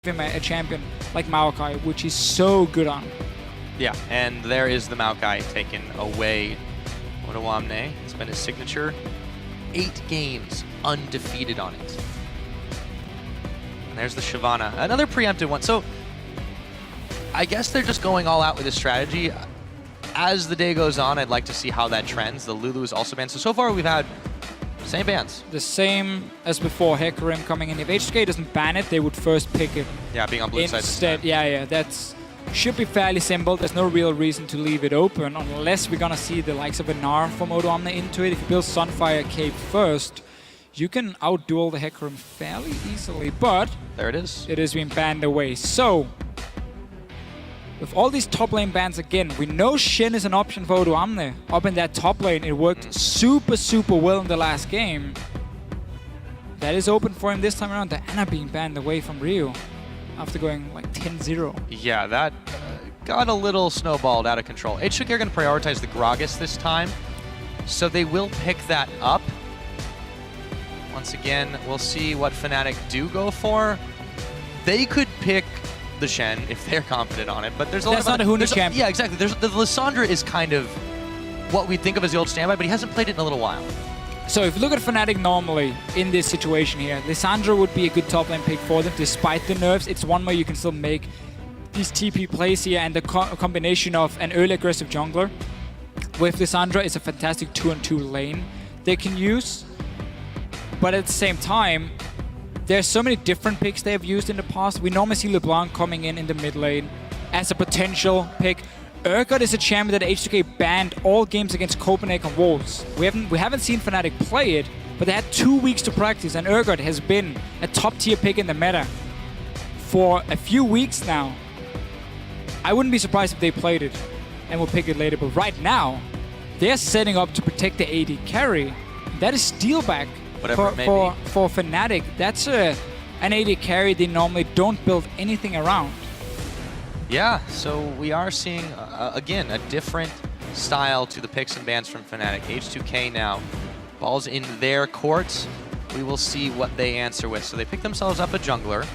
him a champion like Maokai, which he's so good on. Yeah, and there is the Maokai taken away. Odoamne, it's been his signature. 8 games undefeated on it. And there's the Shyvana, another preemptive one. So I guess they're just going all out with this strategy. As the day goes on, I'd like to see how that trends. The Lulu is also banned. So far we've had same bans. The same as before, Hecarim coming in. If H2K doesn't ban it, they would first pick it. Yeah, being on blue side instead. Yeah, that's should be fairly simple. There's no real reason to leave it open unless we're gonna see the likes of a Gnar from Odoamne into it. If you build Sunfire Cape first, you can outduel the Hecarim fairly easily, but there it is. It is being banned away. So with all these top lane bans again, we know Shen is an option for Odoamne. Up in that top lane, it worked super well in the last game. That is open for him this time around. The Ana being banned away from Rio after going like 10-0. Yeah, that got a little snowballed out of control. H2K are going to prioritize the Gragas this time, so they will pick that up. Once again, we'll see what Fnatic do go for. They could pick the Shen if they're confident on it, but there's a lot of not a Huni champion. Yeah, exactly. The Lissandra is kind of what we think of as the old standby, but he hasn't played it in a little while. So if you look at Fnatic normally in this situation here, Lissandra would be a good top lane pick for them despite the nerfs. It's one where you can still make these TP plays here, and the combination of an early aggressive jungler with Lissandra is a fantastic 2-on-2 lane they can use. But at the same time, there's so many different picks they have used in the past. We normally see LeBlanc coming in the mid lane as a potential pick. Urgot is a champion that H2K banned all games against Copenhagen Wolves. We haven't seen Fnatic play it, but they had 2 weeks to practice, and Urgot has been a top tier pick in the meta for a few weeks now. I wouldn't be surprised if they played it and will pick it later, but right now, they're setting up to protect the AD carry. That is Steelback for Fnatic. That's an AD carry they normally don't build anything around. Yeah, so we are seeing, again, a different style to the picks and bans from Fnatic. H2K now, ball's in their court. We will see what they answer with. So they pick themselves up a jungler.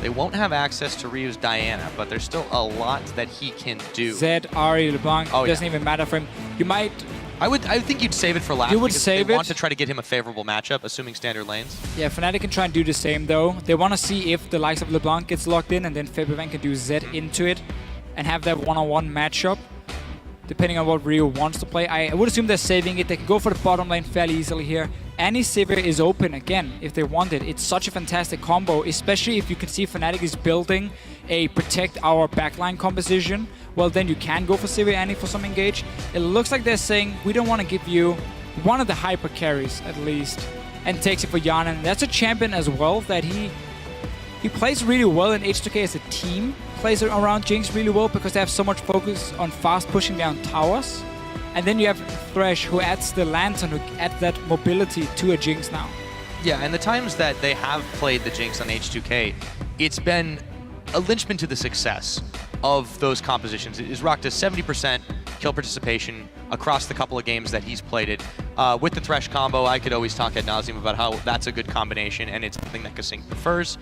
They won't have access to Ryu's Diana, but there's still a lot that he can do. Zed, Ahri, LeBlanc, doesn't even matter for him. You might... I think you'd save it for last. You would save it. They want to try to get him a favorable matchup, assuming standard lanes. Yeah, Fnatic can try and do the same though. They want to see if the likes of LeBlanc gets locked in, and then Febiven can do Zed into it and have that one-on-one matchup, depending on what Ryu wants to play. I would assume they're saving it. They can go for the bottom lane fairly easily here. Any Sivir is open again if they want it. It's such a fantastic combo, especially if you can see Fnatic is building a protect our backline composition. Well, then you can go for Sivir Annie for some engage. It looks like they're saying, we don't want to give you one of the hyper carries at least, and takes it for Yana. And that's a champion as well that he plays really well in H2K as a team. Plays around Jinx really well because they have so much focus on fast pushing down towers. And then you have Thresh, who adds the Lantern, who adds that mobility to a Jinx now. Yeah, and the times that they have played the Jinx on H2K, it's been a linchpin to the success of those compositions. Is rocked a 70% kill participation across the couple of games that he's played it. With the Thresh combo, I could always talk ad nauseum about how that's a good combination, and it's something that Kasink prefers.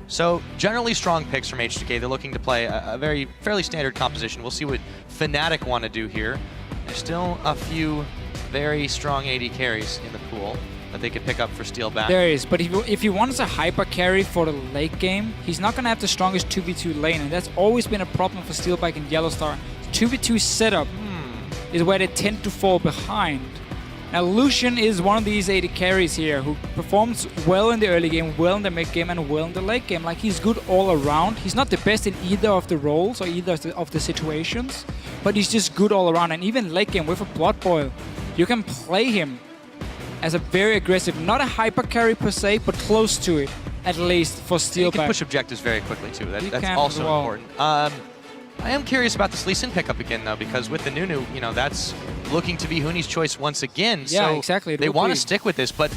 So generally strong picks from H2K. They're looking to play a fairly standard composition. We'll see what Fnatic want to do here. There's still a few very strong AD carries in the pool that they could pick up for Steelback. There is, but if he wants a hyper carry for the late game, he's not going to have the strongest 2v2 lane, and that's always been a problem for Steelback and Yellowstar. 2v2 setup is where they tend to fall behind. Now Lucian is one of these AD carries here who performs well in the early game, well in the mid game, and well in the late game. Like, he's good all around. He's not the best in either of the roles or either of the situations, but he's just good all around. And even late game with a Blood Boil, you can play him as a very aggressive, not a hyper carry per se, but close to it, at least for Steelback. He can push objectives very quickly too. That's also important. I am curious about the Lee Sin pickup again though, because with the Nunu, you know, that's looking to be Huni's choice once again. Yeah, so exactly. They want to stick with this, but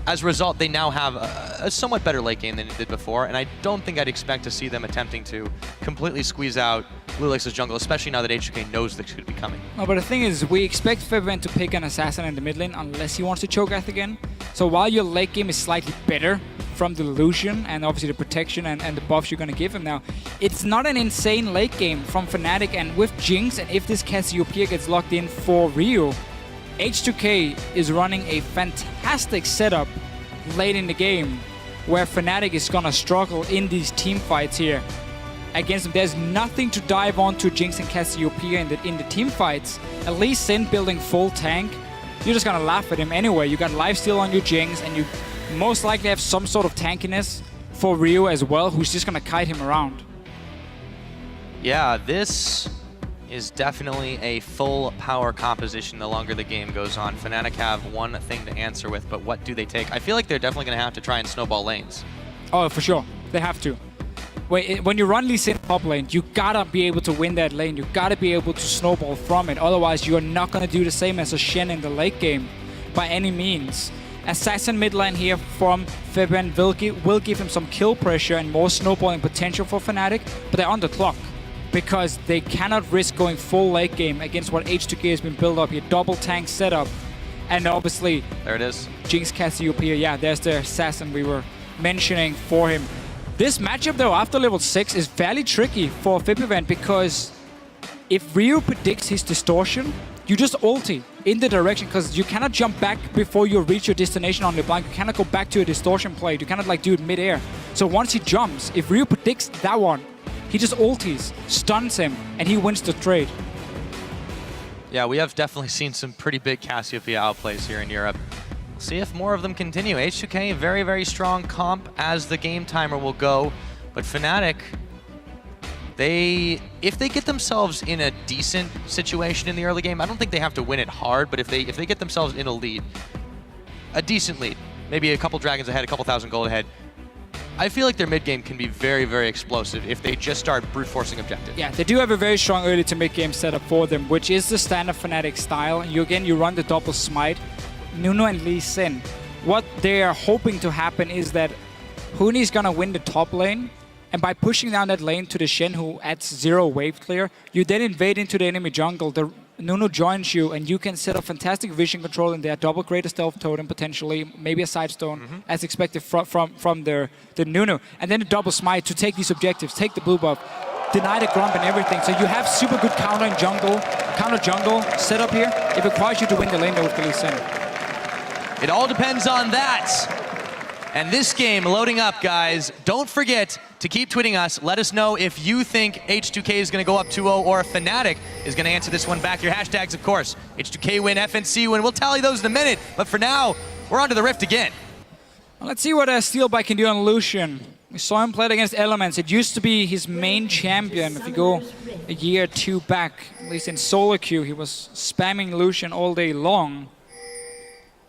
as a result, they now have a somewhat better late game than it did before, and I don't think I'd expect to see them attempting to completely squeeze out Lulex's jungle, especially now that H2K knows this could be coming. No, but the thing is, we expect Febiven to pick an assassin in the mid lane unless he wants to choke Ath again. So while your late game is slightly better from the Lucian and obviously the protection and the buffs you're going to give him now. It's not an insane late game from Fnatic, and with Jinx, and if this Cassiopeia gets locked in for Rio, H2K is running a fantastic setup late in the game where Fnatic is going to struggle in these team fights here against them. There's nothing to dive on to Jinx and Cassiopeia in the team fights. At least Sin building full tank, you're just gonna laugh at him anyway. You got lifesteal on your Jinx, and you most likely have some sort of tankiness for Rio as well, who's just gonna kite him around. Yeah, this is definitely a full power composition the longer the game goes on. Fnatic have one thing to answer with, but what do they take? I feel like they're definitely gonna have to try and snowball lanes. Oh, for sure. They have to. When you run Lee Sin top lane, you gotta be able to win that lane. You gotta be able to snowball from it. Otherwise, you are not gonna do the same as a Shen in the late game by any means. Assassin mid lane here from Fabian will give him some kill pressure and more snowballing potential for Fnatic, but they're on the clock because they cannot risk going full late game against what H2K has been built up here. Double tank setup, and obviously there it is. Jinx Cassiopeia. Yeah, there's the assassin we were mentioning for him. This matchup, though, after level 6 is fairly tricky for Fibivent because if Ryu predicts his distortion, you just ulti in the direction because you cannot jump back before you reach your destination on LeBlanc. You cannot go back to a distortion play. You cannot like do it mid-air. So once he jumps, if Ryu predicts that one, he just ultis, stuns him, and he wins the trade. Yeah, we have definitely seen some pretty big Cassiopeia outplays here in Europe. See if more of them continue. H2K, very, very strong comp as the game timer will go. But Fnatic, if they get themselves in a decent situation in the early game, I don't think they have to win it hard, but if they get themselves in a lead, a decent lead, maybe a couple dragons ahead, a couple thousand gold ahead, I feel like their mid game can be very, very explosive if they just start brute forcing objectives. Yeah, they do have a very strong early to mid game setup for them, which is the standard Fnatic style. You run the double smite. Nuno and Lee Sin. What they are hoping to happen is that Huni's gonna win the top lane, and by pushing down that lane to the Shen, who adds 0 wave clear, you then invade into the enemy jungle. The Nuno joins you, and you can set up fantastic vision control in there, double create a stealth totem potentially, maybe a side stone, as expected from the Nuno, and then a double smite to take these objectives, take the blue buff, deny the grump and everything. So you have super good counter jungle setup here. It requires you to win the lane with the Lee Sin. It all depends on that. And this game loading up, guys. Don't forget to keep tweeting us. Let us know if you think H2K is going to go up 2-0 or if Fnatic is going to answer this one back. Your hashtags, of course. H2K win, FNC win. We'll tally those in a minute. But for now, we're on to the Rift again. Well, let's see what Steelbike can do on Lucian. We saw him play it against Elements. It used to be his main champion. If you go a year or two back, at least in solo queue, he was spamming Lucian all day long.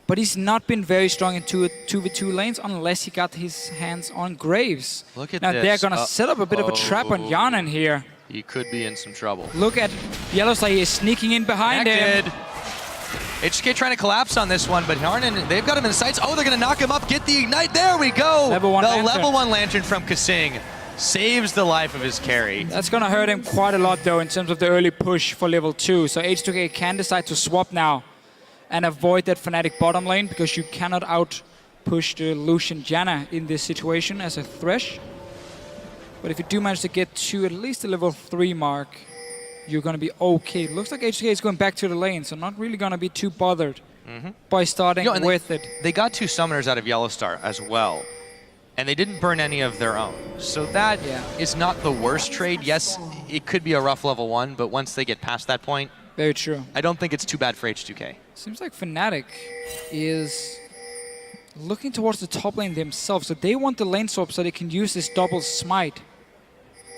But he's not been very strong in 2v2 lanes unless he got his hands on Graves. Look at now this. They're gonna set up a bit of a trap on Yanan here. He could be in some trouble. Look at Yellowstar, he is sneaking in behind him. H2K trying to collapse on this one, but Harnan, they've got him in sights. Oh, they're gonna knock him up, get the ignite. There we go. Level 1 lantern. Level 1 lantern from Kasing saves the life of his carry. That's gonna hurt him quite a lot though in terms of the early push for level 2. So H2K can decide to swap now and avoid that Fnatic bottom lane because you cannot out-push the Lucian Janna in this situation as a Thresh. But if you do manage to get to at least the level 3 mark, you're going to be okay. It looks like H2K is going back to the lane, so not really going to be too bothered by starting with it. They got 2 summoners out of Yellowstar as well, and they didn't burn any of their own. So that is not the worst trade. Yes, it could be a rough level 1, but once they get past that point, very true. I don't think it's too bad for H2K. Seems like Fnatic is looking towards the top lane themselves. So they want the lane swap so they can use this double smite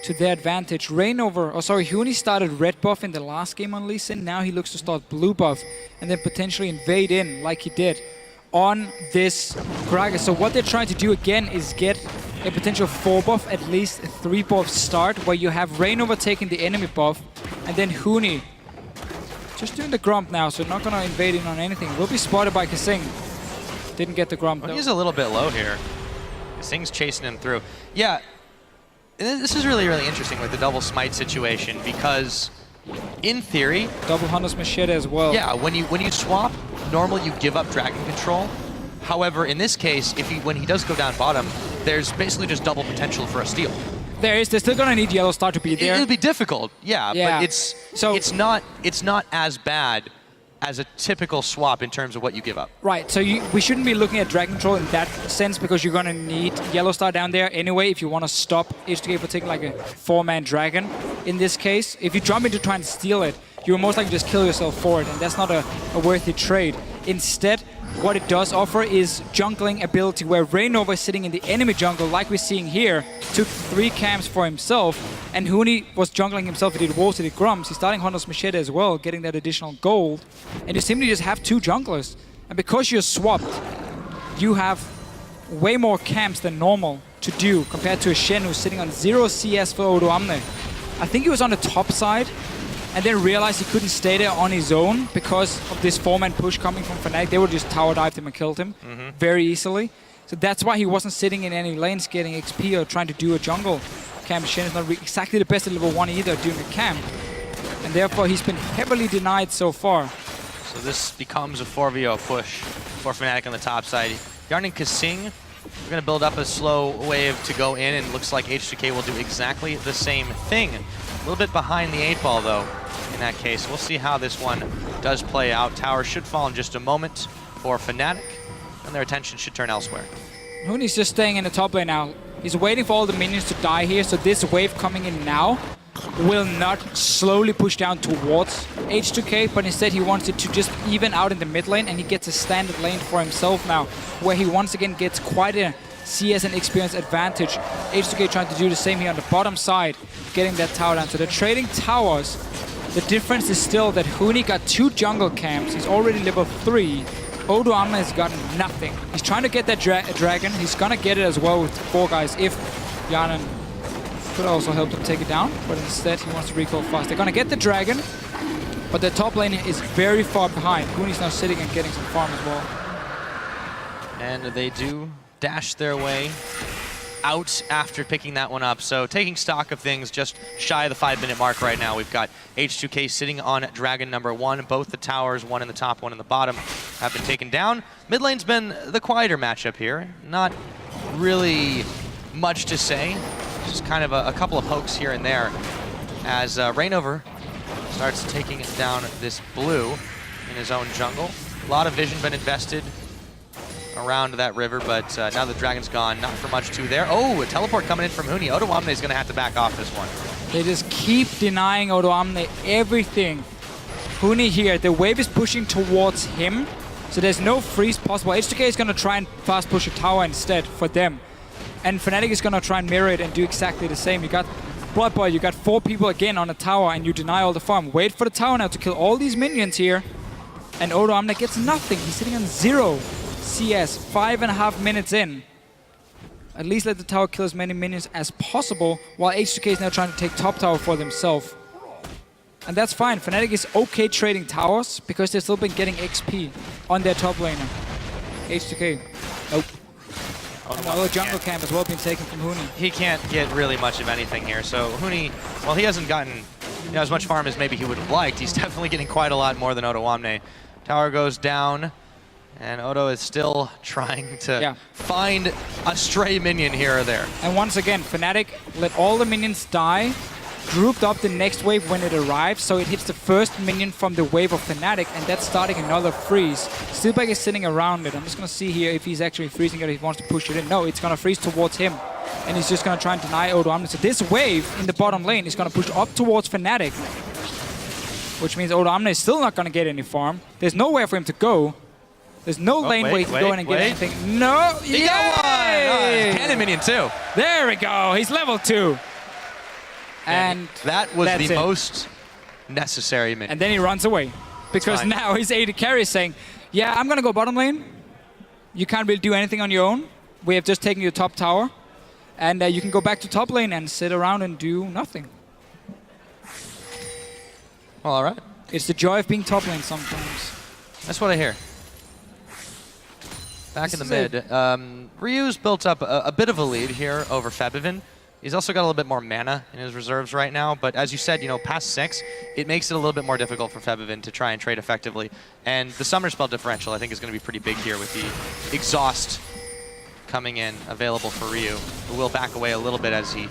to their advantage. Huni started red buff in the last game on Lee Sin. Now he looks to start blue buff and then potentially invade in like he did on this Gragas. So what they're trying to do again is get a potential 4 buff, at least a 3 buff start where you have Reignover taking the enemy buff and then Huni just doing the grump now, so not going to invade in on anything. Will be spotted by Kasing. Didn't get the grump though. He's a little bit low here. Kasing's chasing him through. Yeah, this is really, really interesting with the double smite situation because in theory... Double Hunter's Machete as well. Yeah, when you swap, normally you give up dragon control However, in this case, when he does go down bottom, there's basically just double potential for a steal. They're still gonna need Yellow Star to be there. It'll be difficult, yeah. But it's not as bad as a typical swap in terms of what you give up. Right, so we shouldn't be looking at Dragon Control in that sense because you're gonna need Yellow Star down there anyway if you want to stop H2K for taking like a 4-man Dragon. In this case, if you jump in to try and steal it, you'll most likely just kill yourself for it, and that's not a worthy trade. Instead, what it does offer is jungling ability, where Raynova is sitting in the enemy jungle, like we're seeing here, took 3 camps for himself, and Huni was jungling himself. He did Wolves, he did Grums, he's starting Hunter's Machete as well, getting that additional gold, and you simply just have 2 junglers. And because you're swapped, you have way more camps than normal to do, compared to a Shen who's sitting on 0 CS for Odoamne. I think he was on the top side, and then realized he couldn't stay there on his own because of this 4-man push coming from Fnatic. They would just tower dived him and killed him very easily. So that's why he wasn't sitting in any lanes getting XP or trying to do a jungle camp. Shen is not exactly the best at level 1 either doing a camp. And therefore he's been heavily denied so far. So this becomes a 4v0 push for Fnatic on the top side. Yarn and Kasing, we're going to build up a slow wave to go in, and it looks like H2K will do exactly the same thing. A little bit behind the 8 ball though. In that case, we'll see how this one does play out. Tower should fall in just a moment for Fnatic, and their attention should turn elsewhere. Huni's just staying in the top lane now. He's waiting for all the minions to die here, so this wave coming in now will not slowly push down towards H2K, but instead he wants it to just even out in the mid lane, and he gets a standard lane for himself now, where he once again gets quite a CS and experience advantage. H2K trying to do the same here on the bottom side, getting that tower down. So they're trading towers. The difference is still that Huni got 2 jungle camps. He's already level 3. Odoamne has gotten nothing. He's trying to get that dragon. He's gonna get it as well with 4 guys if Yanan could also help him take it down. But instead he wants to recall fast. They're gonna get the dragon, but the top lane is very far behind. Huni's now sitting and getting some farm as well. And they do dash their way out after picking that one up. So taking stock of things, just shy of the 5-minute mark right now. We've got H2K sitting on dragon number 1. Both the towers, one in the top, one in the bottom, have been taken down. Mid lane's been the quieter matchup here. Not really much to say. Just kind of a couple of pokes here and there as Rainover starts taking down this blue in his own jungle. A lot of vision been invested around that river, but now the dragon's gone, not for much to there. Oh, a teleport coming in from Huni. Odoamne is going to have to back off this one. They just keep denying Odoamne everything. Huni here, the wave is pushing towards him, so there's no freeze possible. H2K is going to try and fast push a tower instead for them. And Fnatic is going to try and mirror it and do exactly the same. You got Blood Boy, you got 4 people again on a tower, and you deny all the farm. Wait for the tower now to kill all these minions here. And Odoamne gets nothing. He's sitting on 0 CS, 5.5 minutes in. At least let the tower kill as many minions as possible, while H2K is now trying to take top tower for themselves. And that's fine. Fnatic is okay trading towers because they've still been getting XP on their top laner. H2K. Nope. Another jungle camp as well being taken from Huni. He can't get really much of anything here. So Huni, well, he hasn't gotten as much farm as maybe he would have liked. He's definitely getting quite a lot more than Odoamne. Tower goes down. And Odo is still trying to find a stray minion here or there. And once again, Fnatic let all the minions die, grouped up the next wave when it arrives, so it hits the first minion from the wave of Fnatic, and that's starting another freeze. Steelback is sitting around it. I'm just going to see here if he's actually freezing it or if he wants to push it in. No, it's going to freeze towards him, and he's just going to try and deny Odoamne. So this wave in the bottom lane is going to push up towards Fnatic, which means Odoamne is still not going to get any farm. There's nowhere for him to go. There's no lane way to go in and get anything. No! He got one! Oh, cannon minion too. There we go. He's level 2. And that was the most necessary minion. And then he runs away. Because now his AD carry is saying, yeah, I'm going to go bottom lane. You can't really do anything on your own. We have just taken your top tower. And you can go back to top lane and sit around and do nothing. Well, all right. It's the joy of being top lane sometimes. That's what I hear. Back in the mid. Ryu's built up a bit of a lead here over Febivin. He's also got a little bit more mana in his reserves right now, but as you said, you know, past 6, it makes it a little bit more difficult for Febivin to try and trade effectively. And the Summer Spell differential, I think, is going to be pretty big here with the Exhaust coming in, available for Ryu, who will back away a little bit as he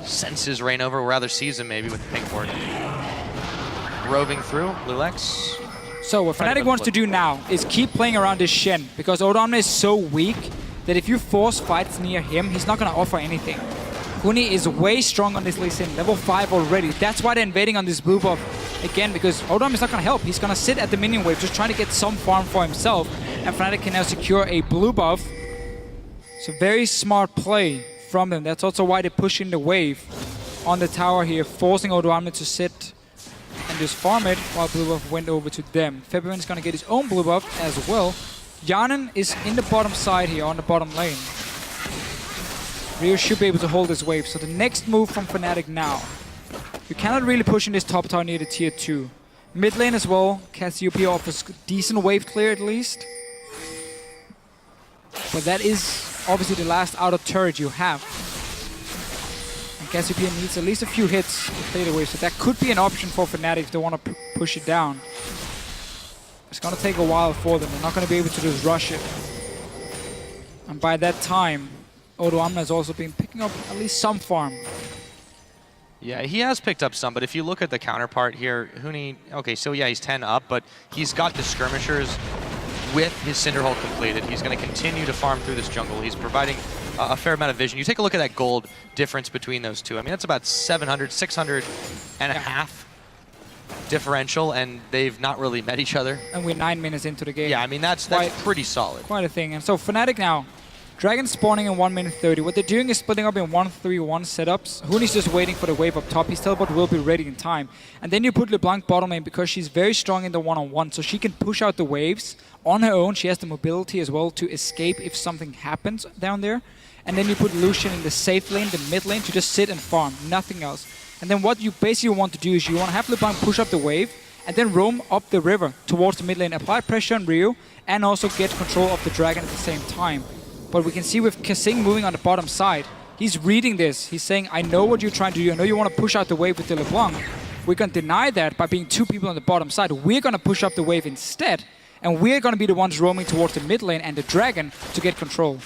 senses Reignover, or rather sees him maybe with the pink ward. Roving through, Lulex. So what Fnatic wants to do now is keep playing around this Shen, because Odomne is so weak that if you force fights near him, he's not going to offer anything. Huni is way strong on this Lee Sin, level 5 already. That's why they're invading on this blue buff again, because Odom is not going to help. He's going to sit at the minion wave, just trying to get some farm for himself, and Fnatic can now secure a blue buff. So very smart play from them. That's also why they're pushing the wave on the tower here, forcing Odomne to sit and just farm it while blue buff went over to them. Febiven's going to get his own blue buff as well. Yanin is in the bottom side here, on the bottom lane. Ryu should be able to hold this wave. So the next move from Fnatic now. You cannot really push in this top tower near the tier 2. Mid lane as well, Cassiopeia offers decent wave clear at least. But that is obviously the last outer turret you have. And Cassiopeia needs at least a few hits to play the wave, so that could be an option for Fnatic if they want to push it down. It's going to take a while for them. They're not going to be able to just rush it. And by that time, Odoamne has also been picking up at least some farm. Yeah, he has picked up some, but if you look at the counterpart here, Huni, okay, so yeah, he's 10 up, but he's got the skirmishers with his Cinderhold completed. He's going to continue to farm through this jungle. He's providing a fair amount of vision. You take a look at that gold difference between those two. I mean, that's about 700, 600 and a half differential, and they've not really met each other. And we're 9 minutes into the game. Yeah, I mean, that's pretty solid. Quite a thing. And so Fnatic now, Dragon spawning in 1 minute 30. What they're doing is splitting up in 1-3-1 setups. Huni's just waiting for the wave up top. His teleport will be ready in time. And then you put LeBlanc bottom lane because she's very strong in the one-on-one, so she can push out the waves on her own. She has the mobility as well to escape if something happens down there. And then you put Lucian in the safe lane, the mid lane, to just sit and farm, nothing else. And then what you basically want to do is you want to have LeBlanc push up the wave and then roam up the river towards the mid lane, apply pressure on Ryu, and also get control of the dragon at the same time. But we can see with Kasing moving on the bottom side, he's reading this. He's saying, I know what you're trying to do. I know you want to push out the wave with the LeBlanc. We're going to deny that by being 2 people on the bottom side. We're going to push up the wave instead, and we're going to be the ones roaming towards the mid lane and the dragon to get control.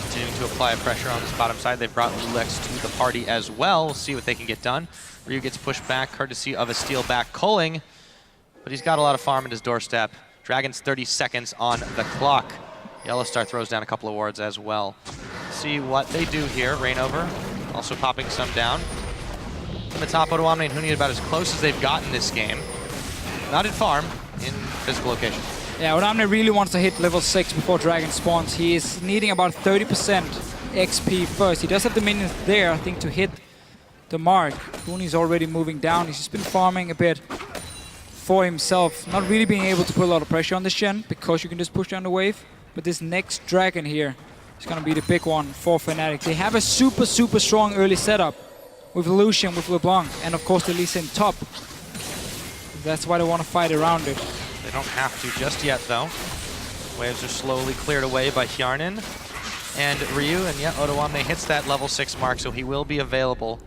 Continuing to apply pressure on this bottom side. They've brought Lulex to the party as well. We'll see what they can get done. Ryu gets pushed back, courtesy of a steal back culling, but he's got a lot of farm at his doorstep. Dragon's 30 seconds on the clock. Yellowstar throws down a couple of wards as well. See what they do here. Reignover also popping some down. From the top, Odoamne and Huni about as close as they've gotten this game. Not in farm, in physical location. Yeah, Odoamne really wants to hit level 6 before Dragon spawns. He is needing about 30% XP first. He does have the minions there, I think, to hit the mark. Huni's already moving down. He's just been farming a bit for himself. Not really being able to put a lot of pressure on this Shen because you can just push down the wave. But this next dragon here is going to be the big one for Fnatic. They have a super, super strong early setup with Lucian, with LeBlanc, and of course the Lee Sin top. That's why they want to fight around it. They don't have to just yet, though. Waves are slowly cleared away by Hjarnan and Ryu, and yeah, Odoamne hits that level 6 mark, so he will be available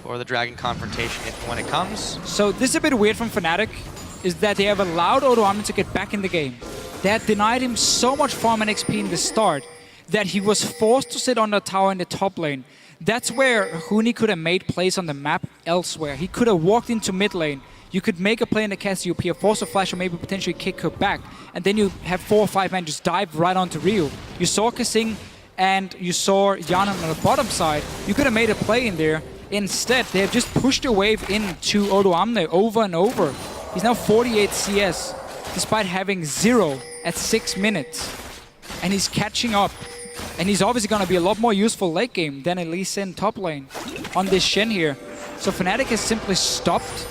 for the dragon confrontation when it comes. So this is a bit weird from Fnatic, is that they have allowed Odoamne to get back in the game. They had denied him so much farm and XP in the start that he was forced to sit on the tower in the top lane. That's where Huni could have made plays on the map elsewhere. He could have walked into mid lane. You could make a play in the Cassiopeia, force a flash, or maybe potentially kick her back. And then you have 4 or 5 men just dive right onto Ryu. You saw Kasing and you saw Yanan on the bottom side. You could have made a play in there. Instead, they have just pushed the wave into Odoamne over and over. He's now 48 CS, despite having 0 at 6 minutes. And he's catching up. And he's obviously going to be a lot more useful late game than a Lee Sin top lane on this Shen here. So Fnatic has simply stopped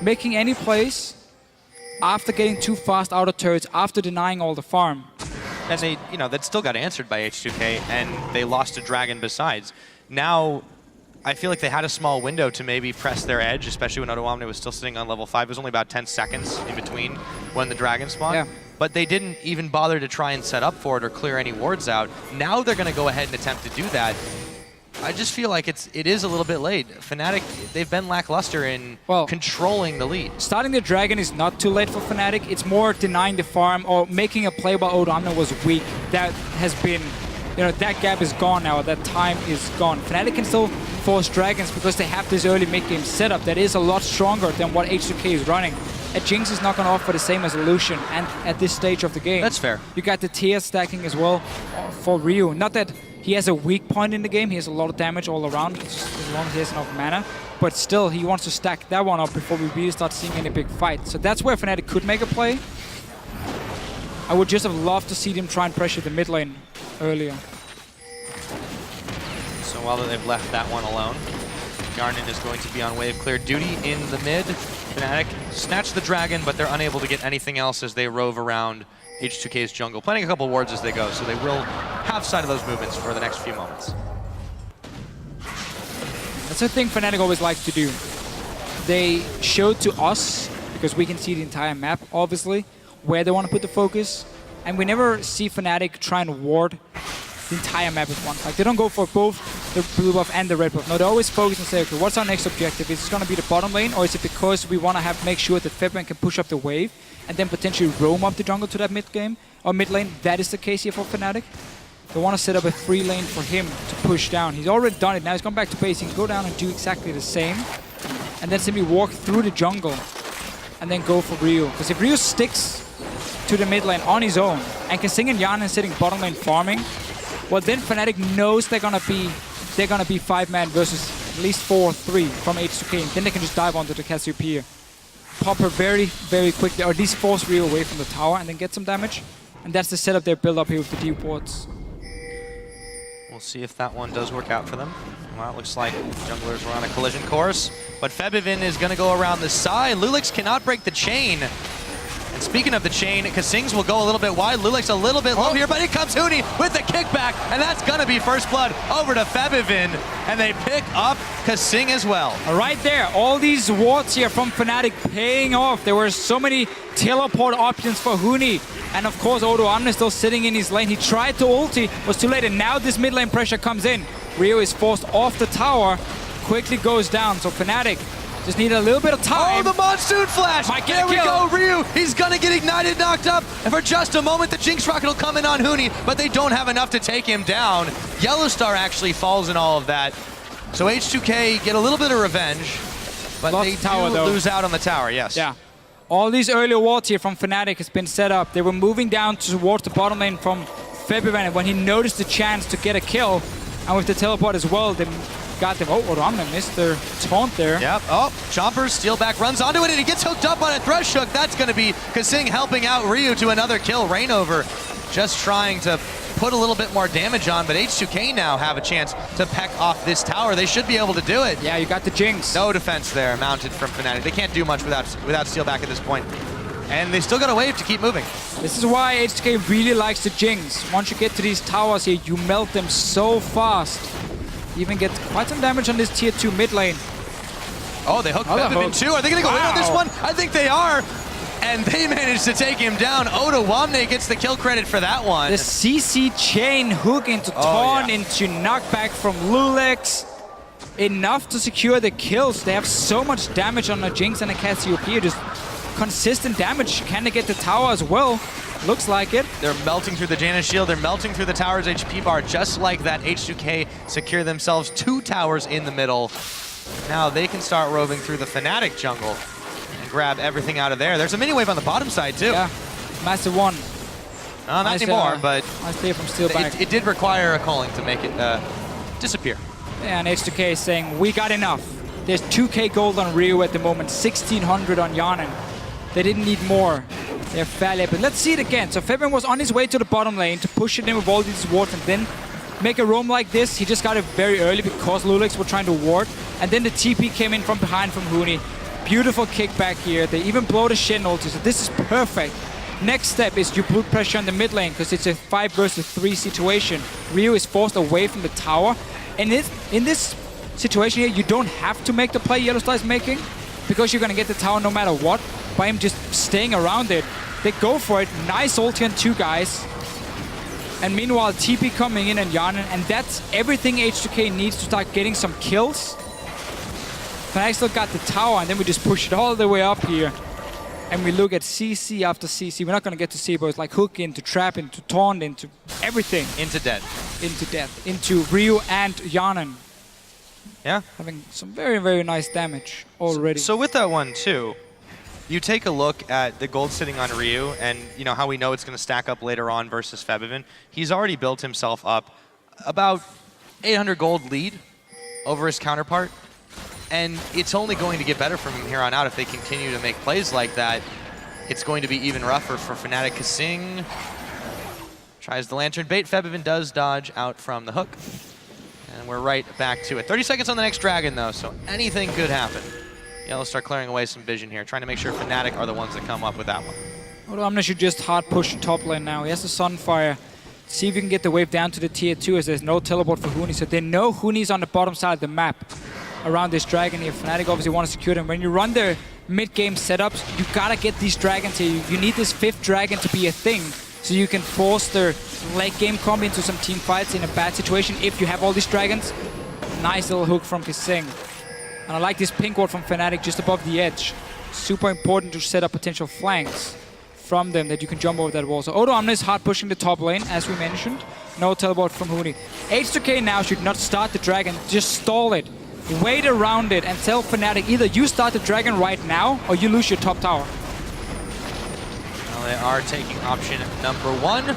making any plays after getting too fast out of turrets, after denying all the farm. And they, you know, that still got answered by H2K, and they lost a dragon besides. Now, I feel like they had a small window to maybe press their edge, especially when Odoamne was still sitting on level 5. It was only about 10 seconds in between when the dragon spawned. Yeah. But they didn't even bother to try and set up for it or clear any wards out. Now they're going to go ahead and attempt to do that. I just feel like it is a little bit late. Fnatic, they've been lackluster in controlling the lead. Starting the Dragon is not too late for Fnatic. It's more denying the farm or making a play while Odoamne was weak. That has been, that gap is gone now. That time is gone. Fnatic can still force Dragons because they have this early mid-game setup that is a lot stronger than what H2K is running. A Jinx is not going to offer the same resolution and at this stage of the game. That's fair. You got the tier stacking as well for Ryu. Not that he has a weak point in the game. He has a lot of damage all around, as long as he has enough mana. But still, he wants to stack that one up before we really start seeing any big fight. So that's where Fnatic could make a play. I would just have loved to see them try and pressure the mid lane earlier. So while they've left that one alone, Yarnan is going to be on wave clear duty in the mid. Fnatic snatch the dragon, but they're unable to get anything else as they rove around H2K's jungle, planting a couple wards as they go, so they will have sight of those movements for the next few moments. That's the thing Fnatic always likes to do. They show to us, because we can see the entire map, obviously, where they want to put the focus, and we never see Fnatic try and ward the entire map at once. Like, they don't go for both the blue buff and the red buff. No, they always focus and say, okay, what's our next objective? Is it going to be the bottom lane, or is it because we want to make sure that Febman can push up the wave and then potentially roam up the jungle to that mid game or mid lane? That is the case here for Fnatic. They want to set up a free lane for him to push down. He's already done it. Now he's gone back to base. He can go down and do exactly the same, and then simply walk through the jungle and then go for Ryu. Because if Ryu sticks to the mid lane on his own and can sing in Yarnan sitting bottom lane farming, well, then Fnatic knows they're gonna be 5-man versus at least 4-3 from H2K. And then they can just dive onto the Cassiopeia, pop her very, very quickly, or at least force Ryu away from the tower and then get some damage. And that's the setup they build up here with the deep wards. We'll see if that one does work out for them. Well, it looks like junglers were on a collision course, but Febivin is going to go around the side. Lulix cannot break the chain. And speaking of the chain, Kasings will go a little bit wide. Lulix a little bit low here, but here comes Huni with the kickback, and that's going to be first blood over to Febivin, and they pick up Kasing as well. Right there, all these wards here from Fnatic paying off. There were so many teleport options for Huni, and of course Odoamne still sitting in his lane. He tried to ulti, was too late, and now this mid lane pressure comes in. Ryu is forced off the tower, quickly goes down, so Fnatic just need a little bit of time. Oh, the Monsoon Flash! There we go, Ryu! He's gonna get ignited, knocked up, and for just a moment the Jinx Rocket will come in on Huni, but they don't have enough to take him down. Yellowstar actually falls in all of that. So H2K get a little bit of revenge, but they lose out on the tower, yes. Yeah. All these early wards here from Fnatic has been set up. They were moving down towards the bottom lane from Febivin, and when he noticed the chance to get a kill, and with the teleport as well, they got them. Oh, Odoamne missed their taunt there. Yep. Oh, Chomper, steal back, runs onto it, and he gets hooked up on a Thrush Hook. That's going to be Kasing helping out Ryu to another kill. Rainover just trying to put a little bit more damage on, but H2K now have a chance to peck off this tower. They should be able to do it. Yeah, you got the Jinx. No defense there mounted from Fnatic. They can't do much without steal back at this point. And they still got a wave to keep moving. This is why H2K really likes the Jinx. Once you get to these towers here, you melt them so fast. Even get quite some damage on this tier 2 mid lane. Oh, they hooked Febivin too. Are they going to go in on this one? I think they are. And they managed to take him down. Odoamne gets the kill credit for that one. The CC chain hook into taunt, into knockback from Lulix. Enough to secure the kills. They have so much damage on the Jinx and the Cassiopeia. Just consistent damage. Can they get the tower as well? Looks like it. They're melting through the Janus shield. They're melting through the tower's HP bar. Just like that, H2K secure themselves 2 towers in the middle. Now they can start roving through the Fnatic jungle and grab everything out of there. There's a mini wave on the bottom side too. Yeah, massive one. Not anymore, but nice play from Steel back. It did require a calling to make it disappear. Yeah, and H2K is saying, we got enough. There's 2k gold on Ryu at the moment, 1600 on Yarnan. They didn't need more. They're fairly, but let's see it again. So Febman was on his way to the bottom lane to push it in with all these wards and then make a roam like this. He just got it very early because Lulix were trying to ward. And then the TP came in from behind from Huni. Beautiful kickback here. They even blow the Shen ulti, so this is perfect. Next step is you put pressure on the mid lane because it's a 5 versus 3 situation. Ryu is forced away from the tower. And in this situation here, you don't have to make the play Yellowstar is making because you're going to get the tower no matter what by him just staying around it. They go for it. Nice ulti on 2 guys. And meanwhile, TP coming in and Yarnan, and that's everything H2K needs to start getting some kills. Fnatic still got the tower, and then we just push it all the way up here. And we look at CC after CC. We're not going to get to see, but it's like hook into trap, into taunt, into everything. Into death. Into death. Into Ryu and Yarnan. Yeah. Having some very, very nice damage already. So with that one, too, you take a look at the gold sitting on Ryu and you know how we know it's going to stack up later on versus Febiven. He's already built himself up about 800 gold lead over his counterpart. And it's only going to get better from him here on out if they continue to make plays like that. It's going to be even rougher for Fnatic. Kasing tries the lantern bait. Febiven does dodge out from the hook. And we're right back to it. 30 seconds on the next dragon, though, so anything could happen. Yellow start clearing away some vision here, trying to make sure Fnatic are the ones that come up with that one. Odoamne should just hard push top lane now. He has the Sunfire. See if you can get the wave down to the tier 2 as there's no teleport for Huni. So they know Huni's on the bottom side of the map around this dragon here. Fnatic obviously want to secure them. When you run their mid-game setups, you gotta get these dragons here. You need this 5th dragon to be a thing, so you can force their late game combo into some team fights in a bad situation if you have all these dragons. Nice little hook from Kasing. And I like this pink ward from Fnatic just above the edge. Super important to set up potential flanks from them that you can jump over that wall. So Odoamne is hard pushing the top lane, as we mentioned. No teleport from Huni. H2K now should not start the dragon, just stall it. Wait around it and tell Fnatic either you start the dragon right now or you lose your top tower. Well, they are taking option number 1.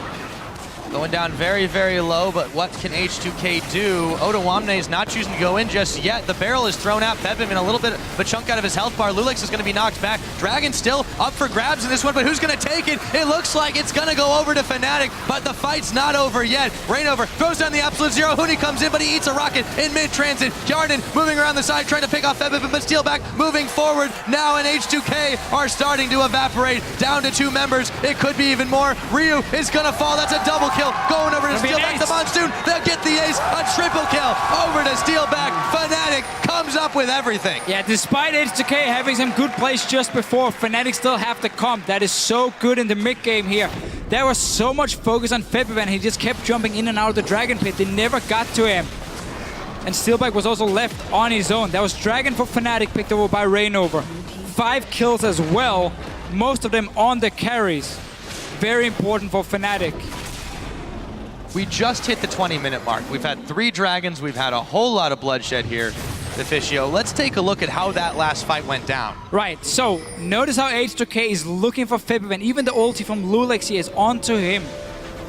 Going down very, very low, but what can H2K do? Odoamne is not choosing to go in just yet. The barrel is thrown out. Febiven a little bit of a chunk out of his health bar. Lulix is going to be knocked back. Dragon still up for grabs in this one, but who's going to take it? It looks like it's going to go over to Fnatic, but the fight's not over yet. Rainover throws down the absolute zero. Huni comes in, but he eats a rocket in mid-transit. Yarnan moving around the side, trying to pick off Febiven, but steal back, moving forward. Now and H2K are starting to evaporate down to 2 members. It could be even more. Ryu is going to fall. That's a double kill. Going over to steal back the Monsoon. They'll get the ace. A triple kill over to steal back. Fnatic comes up with everything. Yeah, despite H2K having some good plays just before, Fnatic still have the comp. That is so good in the mid game here. There was so much focus on Febiven. He just kept jumping in and out of the Dragon Pit. They never got to him. And Steelback was also left on his own. That was Dragon for Fnatic, picked over by Rainover. 5 kills as well, most of them on the carries. Very important for Fnatic. We just hit the 20-minute mark. We've had 3 dragons. We've had a whole lot of bloodshed here, Deficio. Let's take a look at how that last fight went down. Right, so notice how H2K is looking for Febiven. Even the ulti from Lulix is onto him.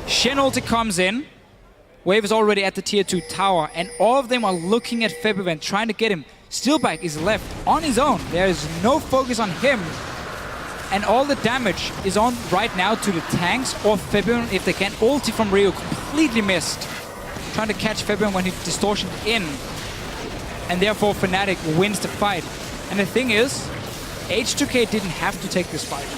Shen ulti comes in. Wave is already at the tier 2 tower, and all of them are looking at Febiven, trying to get him. Steelback is left on his own. There is no focus on him. And all the damage is on right now to the tanks or Febiven if they can. Ulti from Ryu completely missed. Trying to catch Febiven when he distortioned in. And therefore Fnatic wins the fight. And the thing is, H2K didn't have to take this fight.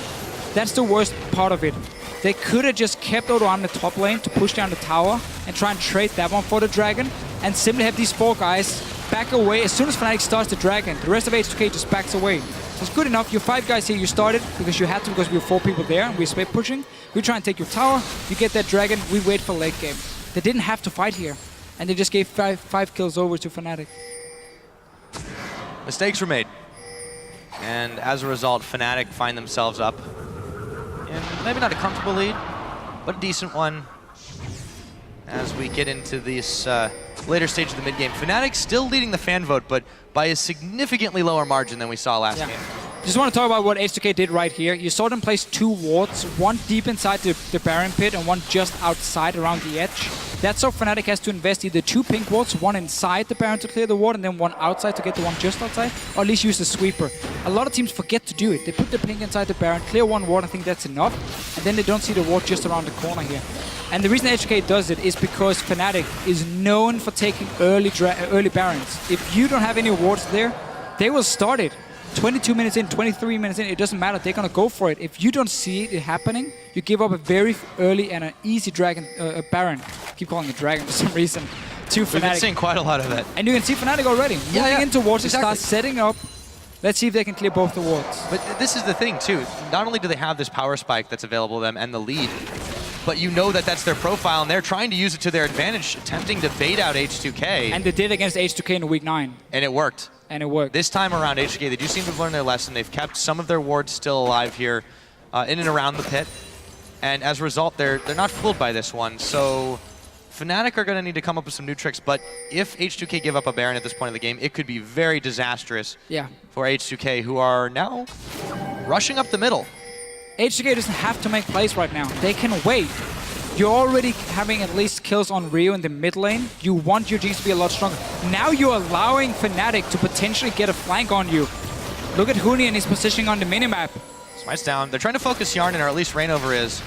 That's the worst part of it. They could have just kept Odoamne top lane to push down the tower and try and trade that one for the dragon and simply have these 4 guys back away. As soon as Fnatic starts the dragon, the rest of H2K just backs away. So it's good enough. Your 5 guys here, you started because you had to, because we were 4 people there and we split pushing. We try and take your tower, you get that dragon, we wait for late game. They didn't have to fight here. And they just gave 5 kills over to Fnatic. Mistakes were made. And as a result, Fnatic find themselves up in maybe not a comfortable lead, but a decent one as we get into this later stage of the mid-game. Fnatic still leading the fan vote, but by a significantly lower margin than we saw last game. Just want to talk about what H2K did right here. You saw them place 2 wards, one deep inside the Baron pit and one just outside around the edge. That's so Fnatic has to invest either 2 pink wards, one inside the Baron to clear the ward and then one outside to get the one just outside, or at least use the sweeper. A lot of teams forget to do it. They put the pink inside the Baron, clear 1 ward, I think that's enough, and then they don't see the ward just around the corner here. And the reason H2K does it is because Fnatic is known for taking early Barons. If you don't have any wards there, they will start it. 22 minutes in, 23 minutes in, it doesn't matter. They're going to go for it. If you don't see it happening, you give up a very early and an easy dragon, Baron. I keep calling it dragon for some reason. To Fnatic. We've been seeing quite a lot of it. And you can see Fnatic already. Moving into wards, start setting up. Let's see if they can clear both the wards. But this is the thing, too. Not only do they have this power spike that's available to them and the lead, but you know that that's their profile, and they're trying to use it to their advantage, attempting to bait out H2K. And they did against H2K in week 9. And it worked. And it worked. This time around, H2K, they do seem to have learned their lesson. They've kept some of their wards still alive here in and around the pit. And as a result, they're not fooled by this one. So Fnatic are going to need to come up with some new tricks. But if H2K give up a Baron at this point in the game, it could be very disastrous for H2K, who are now rushing up the middle. H2K doesn't have to make plays right now. They can wait. You're already having at least kills on Rio in the mid lane. You want your Jinx to be a lot stronger. Now you're allowing Fnatic to potentially get a flank on you. Look at Huni and his positioning on the minimap. Smite's down. They're trying to focus Yarnan, or at least Rainover is.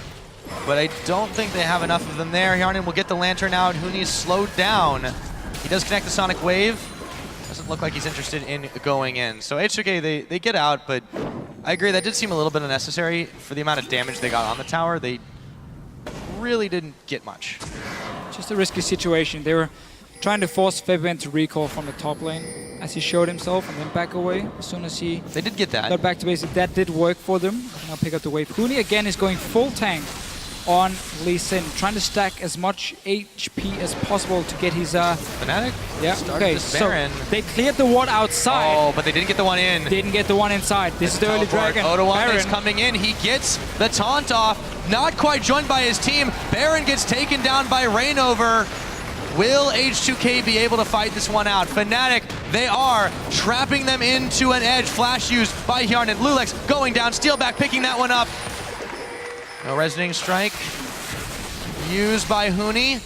But I don't think they have enough of them there. Yarnan will get the Lantern out. Huni is slowed down. He does connect the Sonic Wave. Doesn't look like he's interested in going in. So H2K, they get out, but I agree, that did seem a little bit unnecessary for the amount of damage they got on the tower. They really didn't get much. Just a risky situation. They were trying to force Fabian to recall from the top lane as he showed himself and then back away as soon as he They did get that. got back to basic. That did work for them. Now pick up the wave. Huni again is going full tank on Lee Sin, trying to stack as much HP as possible to get his Fnatic? Yeah, okay, this so Baron. they cleared the ward outside. Oh, but they didn't get the one in. Didn't get the one inside. This is the early dragon. Odoamne is coming in. He gets the taunt off. Not quite joined by his team. Baron gets taken down by Rainover. Will H2K be able to fight this one out? Fnatic, they are trapping them into an edge. Flash used by Yarnan. Lulex going down. Steelback picking that one up. No resonating strike used by Huni.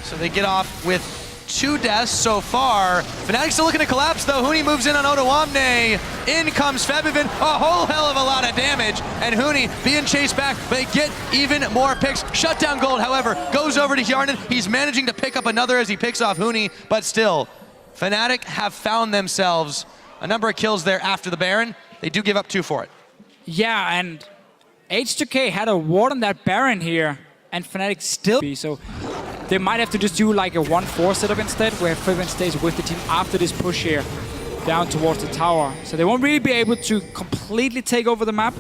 So they get off with 2 deaths so far. Fnatic still looking to collapse though. Huni moves in on Odoamne. In comes Febiven. A whole hell of a lot of damage. And Huni being chased back. They get even more picks. Shutdown Gold, however, goes over to Yarnan. He's managing to pick up another as he picks off Huni. But still, Fnatic have found themselves a number of kills there after the Baron. They do give up 2 for it. Yeah, and H2K had a ward on that Baron here, and Fnatic still so they might have to just do like a 1-4 setup instead, where Fabian stays with the team after this push here, down towards the tower. So they won't really be able to completely take over the map,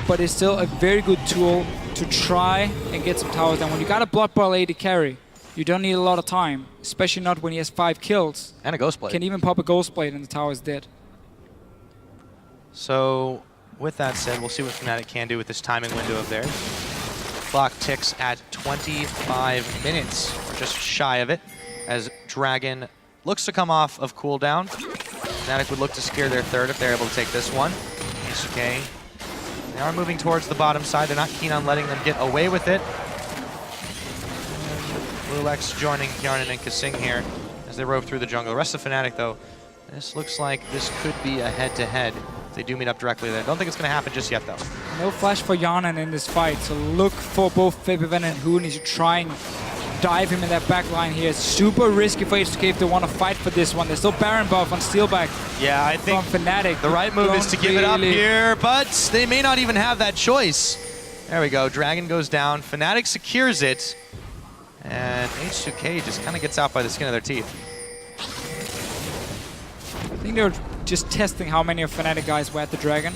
but it's still a very good tool to try and get some towers down. When you got a Blood Boil AD carry, you don't need a lot of time, especially not when he has 5 kills. And a Ghost Blade. Can even pop a Ghost Blade and the tower is dead. So, with that said, we'll see what Fnatic can do with this timing window of theirs. Clock ticks at 25 minutes, or just shy of it, as Dragon looks to come off of cooldown. Fnatic would look to secure their 3rd if they're able to take this one. H2K, they are moving towards the bottom side. They're not keen on letting them get away with it. Lulex joining Yarnan and Kasing here as they rove through the jungle. The rest of Fnatic, though, this looks like this could be a head-to-head. They do meet up directly there. Don't think it's going to happen just yet, though. No flash for Yarnan in this fight, so look for both Fabian and Huni to try and dive him in that back line here. It's super risky for H2K if they want to fight for this one. There's still Baron buff on Steelback. Yeah, I think from Fnatic. The right move is to give it up here, but they may not even have that choice. There we go. Dragon goes down. Fnatic secures it, and H2K just kind of gets out by the skin of their teeth. I think they were just testing how many of Fnatic guys were at the Dragon.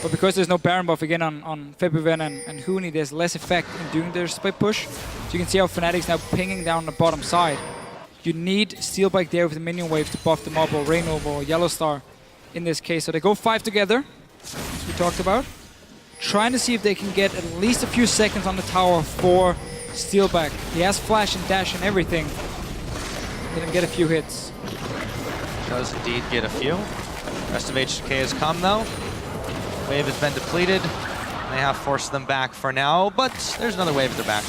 But because there's no Baron buff again on Fabian and Huni, there's less effect in doing their split push. So you can see how Fnatic's now pinging down the bottom side. You need Steelbike there with the minion wave to buff them up, or Rainover or Yellow Star in this case. So they go 5 together, as we talked about. Trying to see if they can get at least a few seconds on the tower for Steelback. He has flash and dash and everything. Let him get a few hits. Does indeed get a few. Rest of H2K has come though. Wave has been depleted. They have forced them back for now, but there's another wave at their back.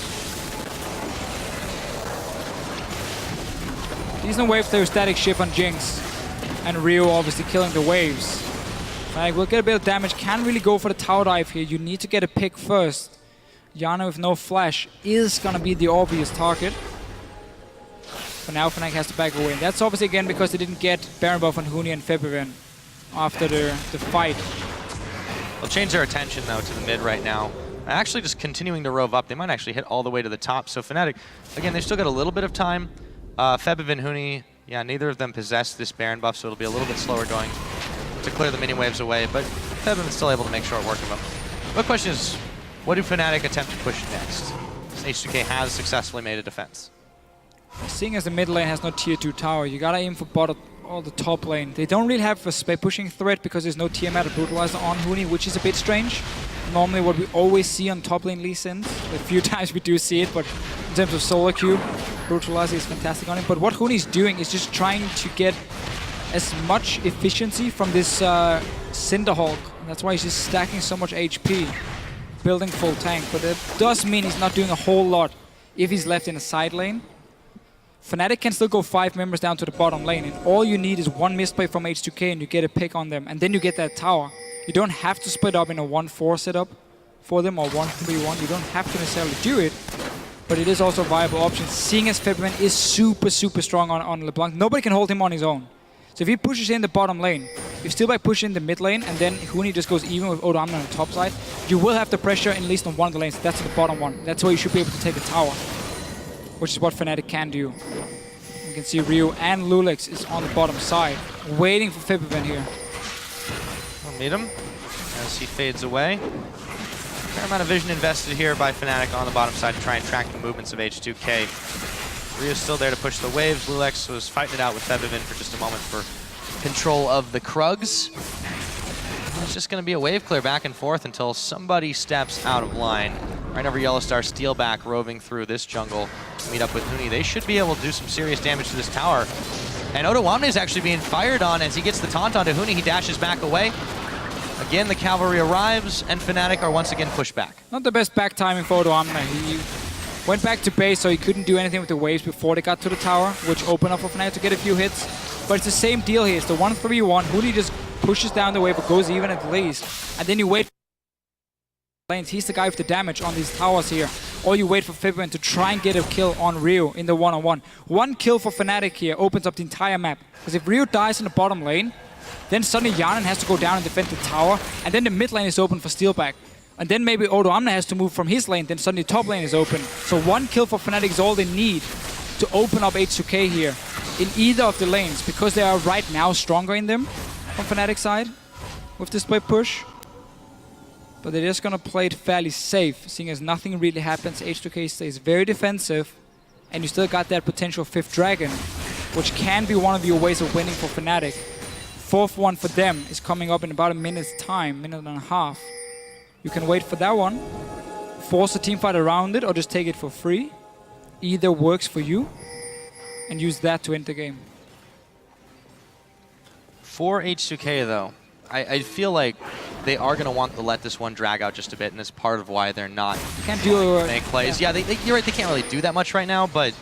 Decent wave there, static shift on Jinx. And Rio obviously killing the waves. Like, we'll get a bit of damage. Can't really go for the tower dive here. You need to get a pick first. Yana with no flash is gonna be the obvious target. For now, Fnatic has to back away. And that's obviously again because they didn't get Baron buff on Huni and Fabian after the fight. They'll change their attention though to the mid right now. Actually just continuing to rove up. They might actually hit all the way to the top. So Fnatic, again, they've still got a little bit of time. Fabian, Huni, yeah, neither of them possess this Baron buff, so it'll be a little bit slower going to clear the mini waves away. But Fabian's still able to make short work of them. The question is, What do Fnatic attempt to push next? H2K has successfully made a defense. Seeing as the mid lane has no tier 2 tower, you gotta aim for bottom or the top lane. They don't really have a pushing threat because there's no Tiamat or Brutalizer on Huni, which is a bit strange. Normally what we always see on top lane Lee Sin. A few times we do see it, but in terms of solo queue, Brutalizer is fantastic on him. But what Huni's doing is just trying to get as much efficiency from this Cinderhulk. That's why he's just stacking so much HP, building full tank. But it does mean he's not doing a whole lot if he's left in a side lane. Fnatic can still go 5 members down to the bottom lane, and all you need is one misplay from H2K and you get a pick on them, and then you get that tower. You don't have to split up in a 1-4 setup for them or 1-3-1. You don't have to necessarily do it, but it is also a viable option, seeing as Febvin is super strong on LeBlanc. Nobody can hold him on his own. So if he pushes in the bottom lane, if Steelback pushes in the mid lane, and then Huni just goes even with Odo Amna on the top side, you will have the pressure at least on one of the lanes. That's the bottom one. That's where you should be able to take a tower, which is what Fnatic can do. You can see Ryu and Lulex is on the bottom side, waiting for Febvin here. We'll meet him as he fades away. Fair amount of vision invested here by Fnatic on the bottom side to try and track the movements of H2K. Ryu's still there to push the waves. Lulex was fighting it out with Febvin for just a moment for control of the Krugs. It's just going to be a wave clear back and forth until somebody steps out of line. Right over Yellowstar, Steelback roving through this jungle to meet up with Huni. They should be able to do some serious damage to this tower. And Odoamne is actually being fired on as he gets the taunt onto Huni. He dashes back away. Again, the cavalry arrives, and Fnatic are once again pushed back. Not the best back timing for Odoamne. He went back to base, so he couldn't do anything with the waves before they got to the tower, which opened up for Fnatic to get a few hits. But it's the same deal here. It's the 1-3-1. Huni just pushes down the wave, but goes even at least. And then you wait for lanes. He's the guy with the damage on these towers here. Or you wait for Febvin to try and get a kill on Ryu in the one-on-one. One kill for Fnatic here opens up the entire map. Because if Ryu dies in the bottom lane, then suddenly Yarnan has to go down and defend the tower, and then the mid lane is open for Steelback. And then maybe Odoamne has to move from his lane, then suddenly top lane is open. So one kill for Fnatic is all they need to open up H2K here in either of the lanes, because they are right now stronger in them from Fnatic side with this split push. But they're just gonna play it fairly safe, seeing as nothing really happens. H2K stays very defensive, and you still got that potential 5th dragon, which can be one of your ways of winning for Fnatic. 4th one for them is coming up in about a minute's time, minute and a half. You can wait for that one, force a team fight around it, or just take it for free. Either works for you, and use that to end the game. For H2K though, I feel like they are going to want to let this one drag out just a bit, and it's part of why they're not can't do make plays. Yeah, you're right, they can't really do that much right now, but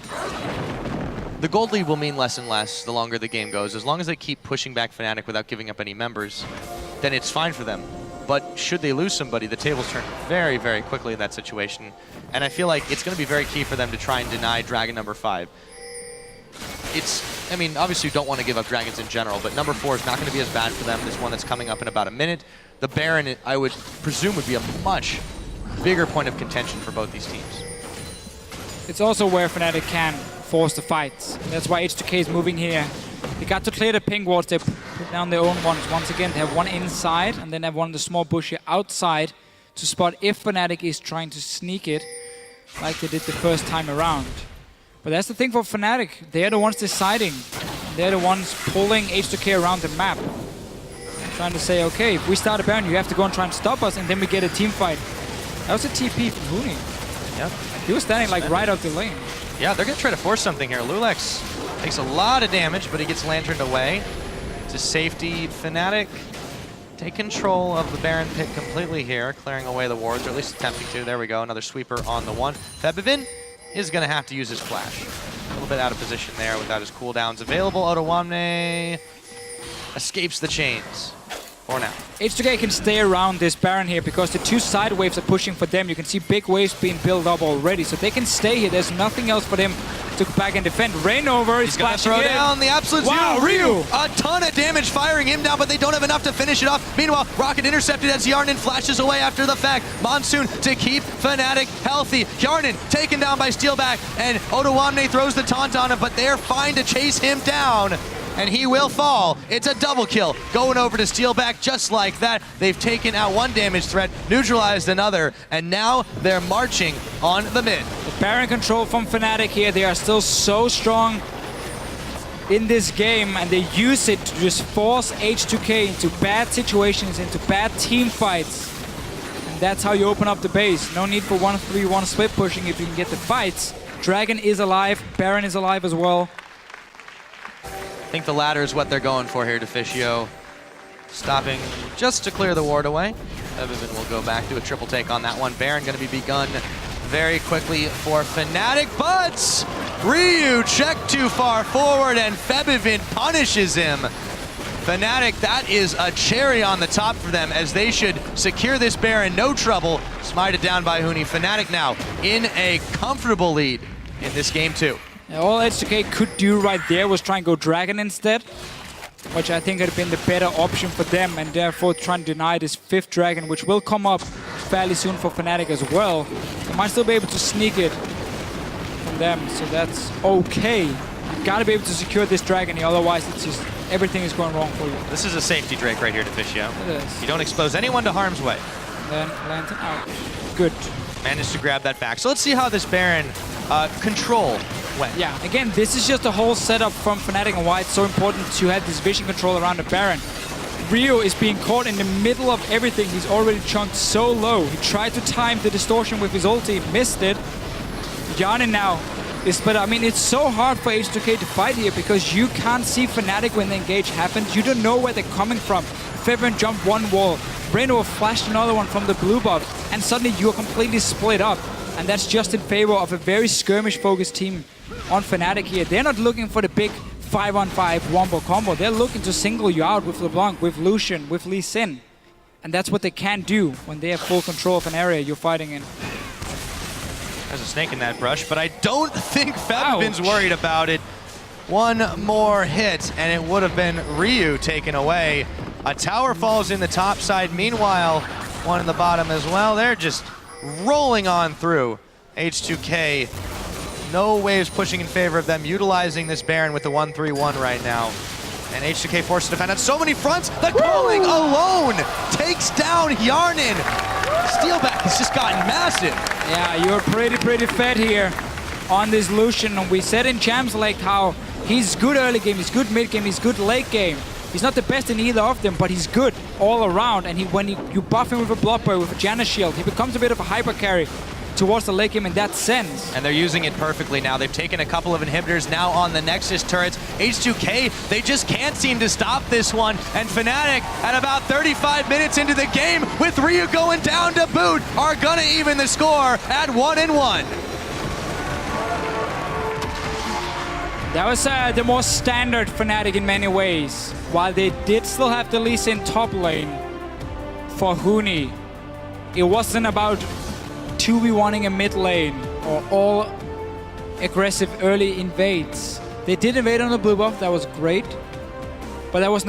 the gold lead will mean less and less the longer the game goes. As long as they keep pushing back Fnatic without giving up any members, then it's fine for them. But should they lose somebody, the tables turn very quickly in that situation. And I feel like it's going to be very key for them to try and deny Dragon number 5. I mean, obviously you don't want to give up dragons in general, but number 4 is not going to be as bad for them. This one that's coming up in about a minute. The Baron, I would presume, would be a much bigger point of contention for both these teams. It's also where Fnatic can force the fights. That's why H2K is moving here. They got to clear the ping wards. They put down their own ones. Once again, they have one inside, and then have one in the small bush here outside to spot if Fnatic is trying to sneak it, like they did the first time around. But that's the thing for Fnatic. They're the ones deciding. They're the ones pulling H2K around the map. Trying to say, okay, if we start a Baron, you have to go and try and stop us, and then we get a team fight. That was a TP from Huni. Yep. He was standing like right out the lane. Yeah, they're going to try to force something here. Lulex takes a lot of damage, but he gets lanterned away. To safety, Fnatic take control of the Baron pit completely here, clearing away the wards, or at least attempting to. There we go, another sweeper on the one. Febvin is going to have to use his flash. A little bit out of position there without his cooldowns available. Odoamne escapes the chains for now. H2K can stay around this Baron here because the 2 side waves are pushing for them. You can see big waves being built up already, so they can stay here. There's nothing else for them to go back and defend. Rainover is going to throw down the absolute wow, Ryu! A ton of damage firing him down, but they don't have enough to finish it off. Meanwhile, Rocket intercepted as Yarnan flashes away after the fact. Monsoon to keep Fnatic healthy. Yarnan taken down by Steelback, and Odoamne throws the taunt on him, but they're fine to chase him down. and he will fall. It's a double kill. Going over to steal back just like that. They've taken out one damage threat, neutralized another, and now they're marching on the mid. The Baron control from Fnatic here. They are still so strong in this game, and they use it to just force H2K into bad situations, into bad team fights. And that's how you open up the base. No need for 1-3-1 split pushing if you can get the fights. Dragon is alive, Baron is alive as well. I think the latter is what they're going for here, Deficio. Stopping just to clear the ward away. Febiven will go back to a triple take on that one. Baron going to be begun very quickly for Fnatic, but Ryu checked too far forward and Febiven punishes him. Fnatic, that is a cherry on the top for them as they should secure this Baron, no trouble. Smited down by Huni. Fnatic now in a comfortable lead in this game too. All H2K could do right there was try and go Dragon instead, which I think had been the better option for them, and therefore try and deny this 5th Dragon, which will come up fairly soon for Fnatic as well. They might still be able to sneak it from them, so that's okay. You gotta be able to secure this Dragon here, otherwise it's just everything is going wrong for you. This is a safety Drake right here, Deficio. It is. You don't expose anyone to harm's way. Then Lantern out. Good. Managed to grab that back. So let's see how this Baron control went. Yeah, again, this is just a whole setup from Fnatic and why it's so important to have this vision control around the Baron. Ryu is being caught in the middle of everything. He's already chunked so low. He tried to time the distortion with his ulti, missed it. Yarnin now is, but I mean, it's so hard for H2K to fight here because you can't see Fnatic when the engage happens. You don't know where they're coming from. Febiven jumped one wall, Brainwolf flashed another one from the blue buff, and suddenly you're completely split up. And that's just in favor of a very skirmish-focused team on Fnatic here. They're not looking for the big 5-on-5 wombo combo. They're looking to single you out with LeBlanc, with Lucian, with Lee Sin. And that's what they can do when they have full control of an area you're fighting in. There's a snake in that brush, but I don't think Febiven's worried about it. One more hit, and it would have been Ryu taken away. A tower falls in the top side. Meanwhile, one in the bottom as well. They're just rolling on through. H2K, no waves pushing in favor of them, utilizing this Baron with the 1-3-1 right now. And H2K forced to defend on so many fronts. The calling alone takes down Yarnin. Steelback has just gotten massive. Yeah, you're pretty fed here on this Lucian. And we said in Champs League how he's good early game, he's good mid game, he's good late game. He's not the best in either of them, but he's good all around. And when you buff him with a block boy, with a Janus shield, he becomes a bit of a hyper carry towards the late game in that sense. And they're using it perfectly now. They've taken a couple of inhibitors now on the Nexus turrets. H2K, they just can't seem to stop this one. And Fnatic, at about 35 minutes into the game, with Ryu going down to boot, are gonna even the score at 1-1. That was the more standard Fnatic in many ways. While they did still have the Lee Sin top lane for Huni, it wasn't about 2v1ing a mid lane or all aggressive early invades. They did invade on the blue buff, that was great, but that was